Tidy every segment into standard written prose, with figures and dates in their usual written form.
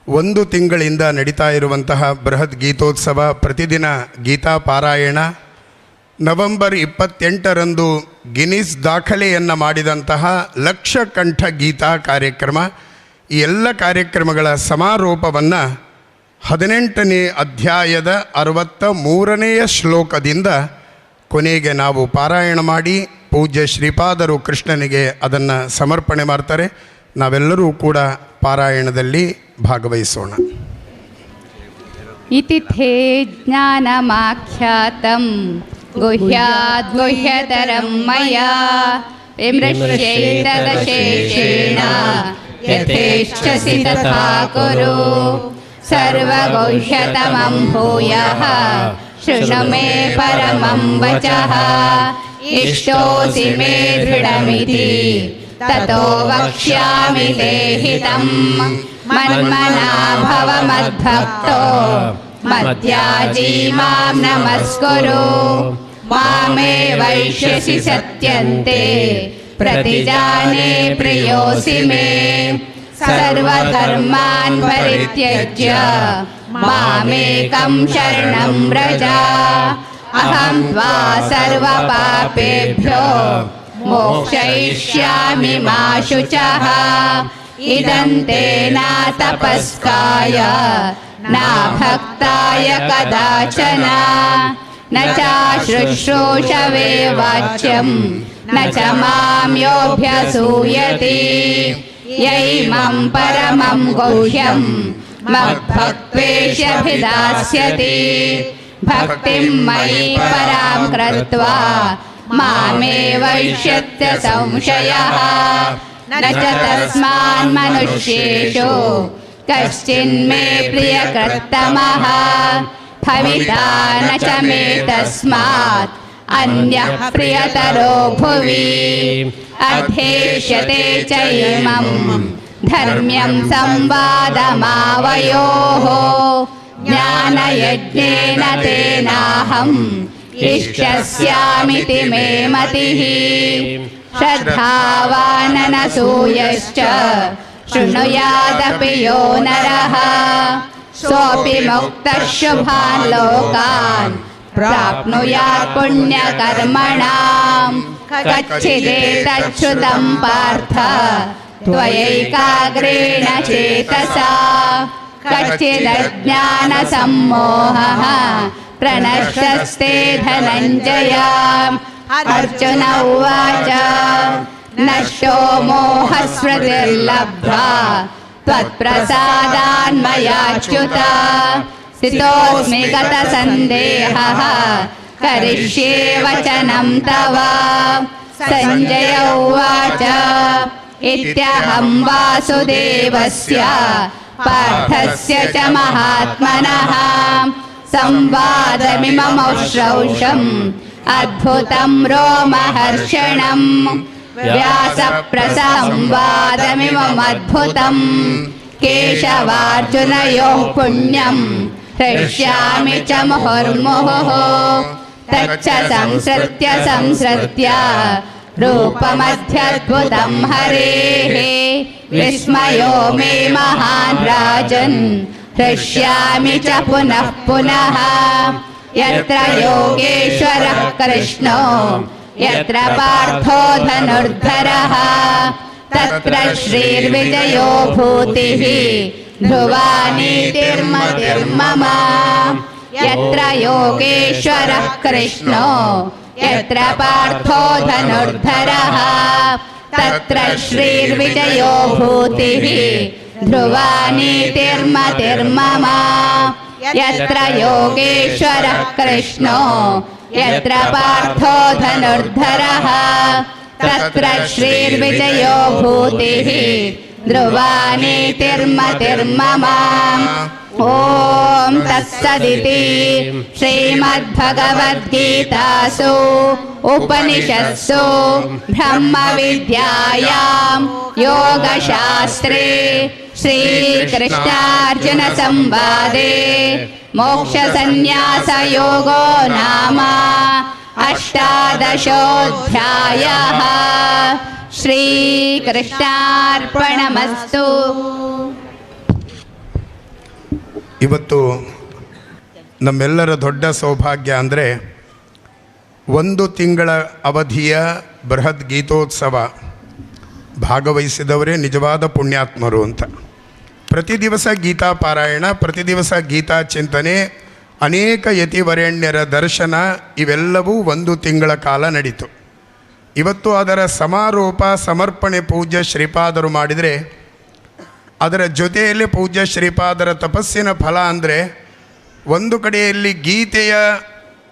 ಒಂದು ತಿಂಗಳಿಂದ ನಡೀತಾ ಇರುವಂತಹ ಬೃಹತ್ ಗೀತೋತ್ಸವ, ಪ್ರತಿದಿನ ಗೀತಾ ಪಾರಾಯಣ, ನವೆಂಬರ್ 28ರಂದು ಗಿನ್ನಿಸ್ ದಾಖಲೆಯನ್ನು ಮಾಡಿದಂತಹ ಲಕ್ಷಕಂಠ ಗೀತಾ ಕಾರ್ಯಕ್ರಮ, ಈ ಎಲ್ಲ ಕಾರ್ಯಕ್ರಮಗಳ ಸಮಾರೋಪವನ್ನು 18ನೇ ಅಧ್ಯಾಯದ 63ನೇ ಶ್ಲೋಕದಿಂದ ಕೊನೆಗೆ ನಾವು ಪಾರಾಯಣ ಮಾಡಿ ಪೂಜ್ಯ ಶ್ರೀಪಾದರು ಕೃಷ್ಣನಿಗೆ ಅದನ್ನು ಸಮರ್ಪಣೆ ಮಾಡ್ತಾರೆ. ನಾವೆಲ್ಲರೂ ಕೂಡ ಪಾರಾಯಣದಲ್ಲಿ ಭಾಗವಹಿಸೋಣ. ಇತಿಥೇ ಜ್ಞಾನಮಾಖ್ಯಾತಂ ಗುಹ್ಯಾದ್ ಗುಹ್ಯತರಂ ಮಯಾ ವಿಮೃಶ್ಯೈತದಶೇಷೇಣ ಯಥೇಚ್ಛಸಿ ತಥಾ ಕುರು ಸರ್ವಗುಹ್ಯತಮಂ ಭೂಯಃ ಶೃಣು ಮೇ ಪರಮಂ ವಚಃ ಇಷ್ಟೋಸಿ ಮೇ ದೃಢಮಿತಿ ತತೋ ವಕ್ಷ್ಯಾಮಿ ತೇ ಹಿತಂ ಮನ್ಮನಾ ಭವ ಮದ್ಭಕ್ತೋ ಮದ್ಯಾಜೀ ಮಾಂ ನಮಸ್ಕುರು ಮಾಮೇ ವೈಶ್ಯಸಿ ಸತ್ಯಂತೆ ಪ್ರತಿಜಾನೇ ಪ್ರಿಯೋಸಿ ಮೇ ಸರ್ವಧರ್ಮಾನ್ ಪರಿತ್ಯಜ್ಯ ಮಾಮೇಕಂ ಶರಣಂ ವ್ರಜ ಅಹಂ ತ್ವಾ ಸರ್ವಪಾಪೇಭ್ಯೋ ಮೋಕ್ಷಯಿಷ್ಯಾಮಿ ಮಾ ಶುಚಃ ಇದಂತೆ ನ ತಪಸ್ಕಾಯ ನ ಭಕ್ತಾಯ ಕದಾಚನ ನ ಚಾಶುಶ್ರೂಷವೇ ವಾಚ್ಯಂ ನ ಚ ಮಾಂ ಯೋऽಭ್ಯಸೂಯತಿ ಯೈಮಂ ಪರಮಂ ಗುಹ್ಯಂ ಮದ್ಭಕ್ತ್ವೇಷ್ಯಭಿದಾಸ್ಯತಿ ಭಕ್ತಿಂ ಮಯಿ ಪರಾಂ ಕೃತ್ವಾ ಮಾಮೇವೈಷ್ಯತ್ಯ ಸಂಶಯಃ ನ ಚ ತಸ್ಮಾನ್ ಮನುಷ್ಯೇಷು ಕಶ್ಚಿನ್ಮೇ ಪ್ರಿಯಕೃತ್ತಮಃ ಭವಿತಾ ನ ಚ ಮೇ ತಸ್ಮಾತ್ ಅನ್ಯಃ ಪ್ರಿಯತರೋ ಭುವಿ ಅಧ್ಯೇಷ್ಯತೆ ಚೈಮಂ ಧರ್ಮ್ಯಂ ಸಂವಾದಮಾವಯೋಃ ಜ್ಞಾನಯಜ್ಞೇನ ತೇನಾಹಂ ಇಷ್ಯಸ್ಯಾಮಿತಿ ಮೇ ಮತಿಃ ಶ್ರದ್ಧಾವಾನನಸೂಯಶ್ಚ ಶೃಣುಯಾದಪಿ ಯೋ ನರಃ ಸೋಪಿ ಮುಕ್ತಃ ಶುಭಾನ್ ಲೋಕಾನ್ ಪ್ರಾಪ್ನುಯಾತ್ ಪುಣ್ಯಕರ್ಮಣಾಂ ಕಚ್ಚಿದೇತಚ್ಯುತಂ ಪಾರ್ಥ ತ್ವಯೈಕಾಗ್ರೇಣ ಚೇತಸಾ ಕಚ್ಚಿದಜ್ಞಾನಸಮ್ಮೋಹಃ ಪ್ರಣಶ್ಯಸ್ತೆ ಧನಂಜಯ. ಅರ್ಜುನ ಉವಾಚ ನಷ್ಟೋ ಮೋಹಸ್ಮೃತಿರ್ಲಬ್ಧ್ವಾ ತ್ವತ್ಪ್ರಸಾದಾನ್ಮಯಾಚ್ಯುತ ಸ್ಥಿತೋऽಸ್ಮಿ ಗತಸಂದೇಹಃ ಕರಿಷ್ಯೇ ವಚನಂ ತವ. ಸಂಜಯ ಉವಾಚ ಇತ್ಯಹಂ ವಾಸುದೇವಸ್ಯ ಪಾರ್ಥಸ್ಯ ಚ ಮಹಾತ್ಮನಃ ಸಂವಾದಮಿಮಮೌಶ್ರೌಷಂ ಅದ್ಭುತಂ ರೋಮಹರ್ಷಣಂ ವ್ಯಾಸಪ್ರಸಂವಾದಮಿಮಮದ್ಭುತಂ ಕೇಶವಾರ್ಜುನಯೋಃ ಪುಣ್ಯಂ ಹೃಷ್ಯಾಮಿ ಚ ಮುಹುರ್ಮುಹುಃ ತಚ್ಚ ಸಂಸೃತ್ಯ ರೂಪಮಧ್ಯದ್ಭುತಂ ಹರೇಃ ವಿಸ್ಮಯೋ ಮೇ ಮಹಾನ್ ರಾಜನ್ ಹೃಷ್ಯಾಮಿ ಚ ಪುನಃ ಪುನಃ. ಯತ್ರ ಯೋಗೇಶ್ವರಃ ಕೃಷ್ಣೋ ಯತ್ರ ಪಾರ್ಥೋ ಧನುರ್ಧರಃ ತತ್ರ ಶ್ರೀರ್ವಿಜಯೋ ಭೂತಿಃ ಧ್ರುವಾ ನೀತಿರ್ಮತಿರ್ಮಮ. ಯತ್ರ ಯೋಗೇಶ್ವರಃ ಕೃಷ್ಣೋ ಯತ್ರ ಪಾರ್ಥೋ ಧನುರ್ಧರಃ ತತ್ರ ಶ್ರೀರ್ವಿಜಯೋ ಭೂತಿಃ ಧ್ರುವಾ ನೀತಿರ್ಮತಿರ್ಮಮ. ಯತ್ರ ಯೋಗೇಶ್ವರಃ ಕೃಷ್ಣೋ ಯತ್ರ ಪಾರ್ಥೋ ಧನುರ್ಧರಃ ತತ್ರ ಶ್ರೀರ್ವಿಜಯೋ ಭೂತಿಃ ಧ್ರುವಾ ನೀತಿರ್ಮತಿರ್ಮಮ. ಓಂ ತತ್ಸದಿತಿ ಶ್ರೀಮದ್ಭಗವದ್ಗೀತಾಸು ಉಪನಿಷತ್ಸು ಬ್ರಹ್ಮವಿದ್ಯಾಯಾಂ ಯೋಗಶಾಸ್ತ್ರೇ ಶ್ರೀಕೃಷ್ಣಾರ್ಜುನ ಸಂವಾದೇ ಮೋಕ್ಷಸನ್ಯಾಸಯೋಗೋ ನಾಮ ಅಷ್ಟಾದಶೋऽಧ್ಯಾಯಃ. ಶ್ರೀಕೃಷ್ಣಾರ್ಪಣಮಸ್ತು. ಇವತ್ತು ನಮ್ಮೆಲ್ಲರ ದೊಡ್ಡ ಸೌಭಾಗ್ಯ ಅಂದರೆ 1 ತಿಂಗಳ ಅವಧಿಯ ಬೃಹತ್ ಗೀತೋತ್ಸವ ಭಾಗವಹಿಸಿದವರೇ ನಿಜವಾದ ಪುಣ್ಯಾತ್ಮರು ಅಂತ. ಪ್ರತಿ ದಿವಸ ಗೀತಾ ಪಾರಾಯಣ, ಪ್ರತಿ ದಿವಸ ಗೀತಾ ಚಿಂತನೆ, ಅನೇಕ ಯತಿವರೆಣ್ಯರ ದರ್ಶನ ಇವೆಲ್ಲವೂ 1 ತಿಂಗಳ ಕಾಲ ನಡೀತು. ಇವತ್ತು ಅದರ ಸಮಾರೋಪ ಸಮರ್ಪಣೆ ಪೂಜ್ಯ ಶ್ರೀಪಾದರು ಮಾಡಿದರೆ, ಅದರ ಜೊತೆಯಲ್ಲಿ ಪೂಜ್ಯ ಶ್ರೀಪಾದರ ತಪಸ್ಸಿನ ಫಲ ಅಂದರೆ ಒಂದು ಕಡೆಯಲ್ಲಿ ಗೀತೆಯ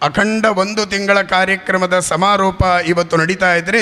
ಅಖಂಡ 1 ತಿಂಗಳ ಕಾರ್ಯಕ್ರಮದ ಸಮಾರೋಪ ಇವತ್ತು ನಡೀತಾ ಇದ್ದರೆ,